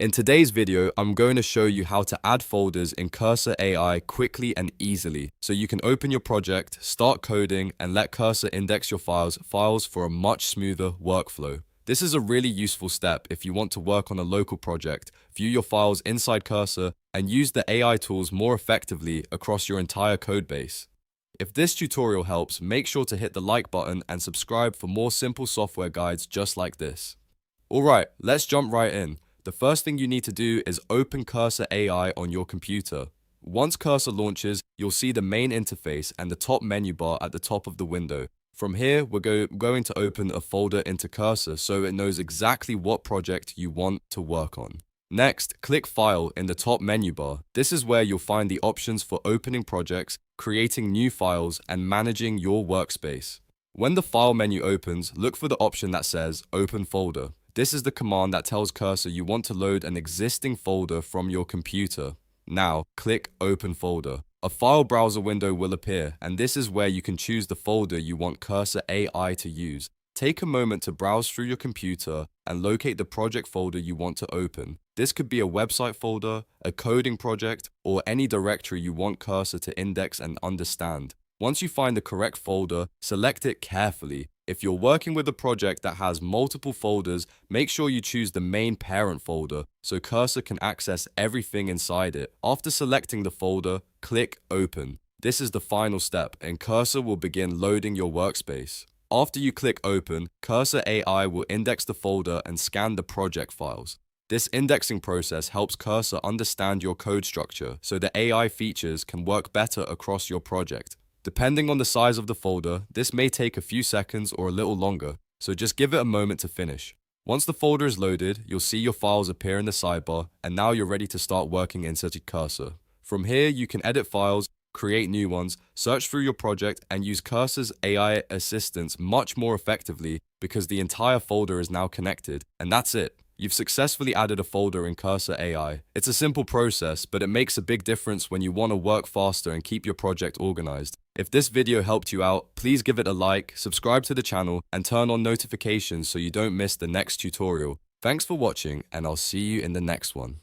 In today's video, I'm going to show you how to add folders in Cursor AI quickly and easily, so you can open your project, start coding, and let Cursor index your files for a much smoother workflow. This is a really useful step if you want to work on a local project, view your files inside Cursor, and use the AI tools more effectively across your entire codebase. If this tutorial helps, make sure to hit the like button and subscribe for more simple software guides just like this. Alright, let's jump right in. The first thing you need to do is open Cursor AI on your computer. Once Cursor launches, you'll see the main interface and the top menu bar at the top of the window. From here, we're going to open a folder into Cursor so it knows exactly what project you want to work on. Next, click File in the top menu bar. This is where you'll find the options for opening projects, creating new files, and managing your workspace. When the File menu opens, look for the option that says Open Folder. This is the command that tells Cursor you want to load an existing folder from your computer. Now, click Open Folder. A file browser window will appear, and this is where you can choose the folder you want Cursor AI to use. Take a moment to browse through your computer and locate the project folder you want to open. This could be a website folder, a coding project, or any directory you want Cursor to index and understand. Once you find the correct folder, select it carefully. If you're working with a project that has multiple folders, make sure you choose the main parent folder so Cursor can access everything inside it. After selecting the folder, click Open. This is the final step, and Cursor will begin loading your workspace. After you click Open, Cursor AI will index the folder and scan the project files. This indexing process helps Cursor understand your code structure so the AI features can work better across your project. Depending on the size of the folder, this may take a few seconds or a little longer, so just give it a moment to finish. Once the folder is loaded, you'll see your files appear in the sidebar, and now you're ready to start working inside Cursor. From here, you can edit files, create new ones, search through your project, and use Cursor's AI assistance much more effectively because the entire folder is now connected. And that's it. You've successfully added a folder in Cursor AI. It's a simple process, but it makes a big difference when you want to work faster and keep your project organized. If this video helped you out, please give it a like, subscribe to the channel, and turn on notifications so you don't miss the next tutorial. Thanks for watching, and I'll see you in the next one.